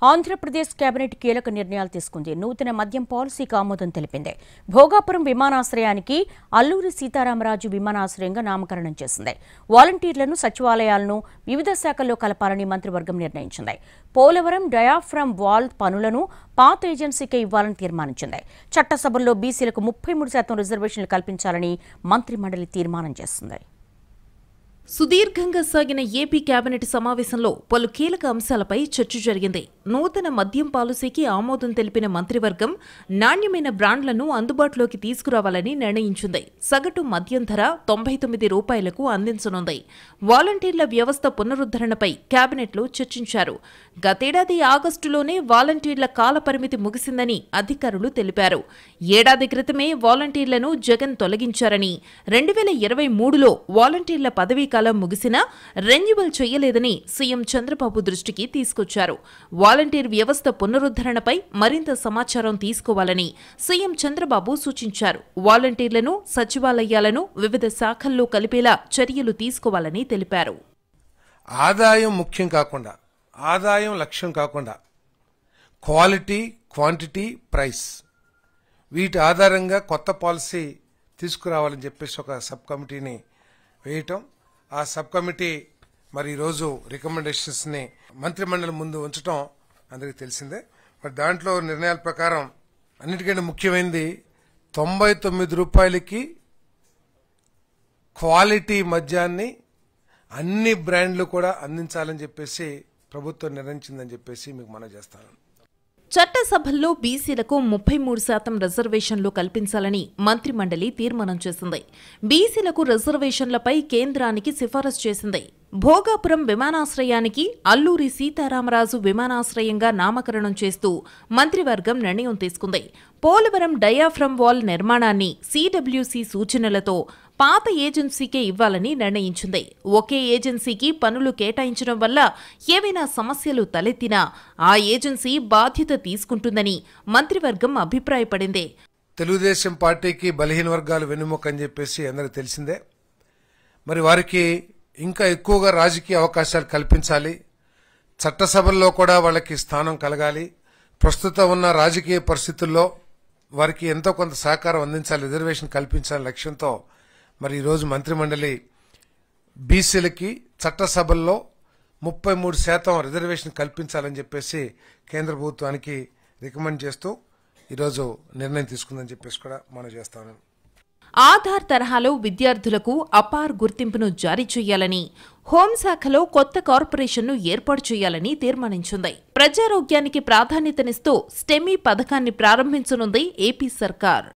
Andhra Pradesh cabinet కీలక నిర్ణయాలు తీసుకుంది. నూతన మద్యం పాలసీకి ఆమోదం తెలిపింది. భోగాపురం విమానాశ్రయానికి అల్లూరి సీతారామరాజు విమానాశ్రయంగా నామకరణం చేసింది. వాలంటీర్లను సచివాలయాలను వివిధ శాఖల్లో కలపాలని మంత్రివర్గం నిర్ణయించింది. పోలవరం డయాఫ్రమ్ వాల్ పనులను పాత ఏజెన్సీకే ఇవ్వాలని తీర్మానించింది. చట్టసభల్లో బీసీలకు 33% రిజర్వేషన్లు కల్పించాలని మంత్రిమండలి తీర్మానం చేసింది. సుదీర్ఘంగా సాగిన ఏపీ కేబినెట్ సమావేశంలో పలు కీలక అంశాలపై చర్చ జరిగింది. నూతన మద్యం పాలసీకి ఆమోదం తెలిపిన మంత్రివర్గం నాణ్యమైన బ్రాండ్లను అందుబాటులోకి తీసుకురావాలని నిర్ణయించింది. సగటు మద్యం ధర ₹99 అందించనుంది. వాలంటీర్ల వ్యవస్థ పునరుద్ధరణపై కేబినెట్లో చర్చించారు. గతేడాది ఆగస్టులోనే వాలంటీర్ల కాలపరిమితి ముగిసిందని అధికారులు తెలిపారు. ఏడాది క్రితమే వాలంటీర్లను జగన్ తొలగించారని 2023లో వాలంటీర్ల పదవీకాలం ముగిసినా రెన్యువల్ చేయలేదని సీఎం చంద్రబాబు దృష్టికి తీసుకొచ్చారు. వాలంటీర్ వ్యవస్థ పునరుద్ధరణపై మరింత సమాచారం తీసుకోవాలని సీఎం చంద్రబాబు సూచించారు. వాలంటీర్లను సచివాలయాలను వివిధ శాఖల్లో కలిపేలా చర్యలు తీసుకోవాలని తెలిపారు. ఆదాయం ముఖ్యం కాకుండా, ఆదాయం లక్ష్యం కాకుండా క్వాలిటీ, క్వాంటిటీ, ప్రైస్ వీటి ఆధారంగా కొత్త పాలసీ తీసుకురావాలని చెప్పేసి ఒక సబ్ కమిటీని వేయటం, ఆ సబ్ కమిటీ మరి ఈరోజు రికమెండేషన్స్ని మంత్రిమండలి ముందు ఉంచడం అందరికీ తెలిసిందే. మరి దాంట్లో నిర్ణయాల ప్రకారం అన్నిటికంటే ముఖ్యమైనది ₹99 క్వాలిటీ మద్యాన్ని అన్ని బ్రాండ్లు కూడా అందించాలని చెప్పేసి ప్రభుత్వం నిర్ణయించిందని చెప్పేసి మీకు మనవి చేస్తాను. చట్టసభల్లో బీసీలకు 33% రిజర్వేషన్లు కల్పించాలని మంత్రిమండలి తీర్మానం చేసింది. బీసీలకు రిజర్వేషన్లపై కేంద్రానికి సిఫారసు చేసింది. భోగాపురం విమానాశ్రయానికి అల్లూరి సీతారామరాజు విమానాశ్రయంగా నామకరణం చేస్తూ మంత్రివర్గం నిర్ణయం తీసుకుంది. పోలవరం డయాఫ్రమ్ వాల్ నిర్మాణాన్ని సిడబ్ల్యూసీ సూచనలతో పాత ఏజెన్సీకే ఇవ్వాలని నిర్ణయించింది. ఒకే ఏజెన్సీకి పనులు కేటాయించడం వల్ల ఏవైనా సమస్యలు తలెత్తినా ఆ ఏజెన్సీ బాధ్యత తీసుకుంటుందని మంత్రివర్గం అభిప్రాయపడింది. తెలుగుదేశం పార్టీకి బలహీన వర్గాలు వెన్నుముక అని చెప్పేసి అందరికీ తెలిసిందే. మరి వారికి ఇంకా ఎక్కువగా రాజకీయ అవకాశాలు కల్పించాలి, చట్టసభల్లో కూడా వాళ్ళకి స్థానం కలగాలి, ప్రస్తుతం ఉన్న రాజకీయ పరిస్థితుల్లో వారికి ఎంతో కొంత సహకారం అందించాలి, రిజర్వేషన్ కల్పించాలనే లక్ష్యంతో మరి ఈరోజు మంత్రిమండలి బీసీలకి చట్టసభల్లో 33% రిజర్వేషన్ కల్పించాలని చెప్పేసి కేంద్ర ప్రభుత్వానికి రికమెండ్ చేస్తూ ఈరోజు నిర్ణయం తీసుకుందని చెప్పేసి కూడా మనం చేస్తాను. ఆధార్ తరహాలో విద్యార్థులకు అపార్ గుర్తింపును జారీ చేయాలని, హోంశాఖలో కొత్త కార్పొరేషన్ను ఏర్పాటు చేయాలని తీర్మానించింది. ప్రజారోగ్యానికి ప్రాధాన్యతనిస్తూ స్టెమీ పథకాన్ని ప్రారంభించనుంది ఏపీ సర్కార్.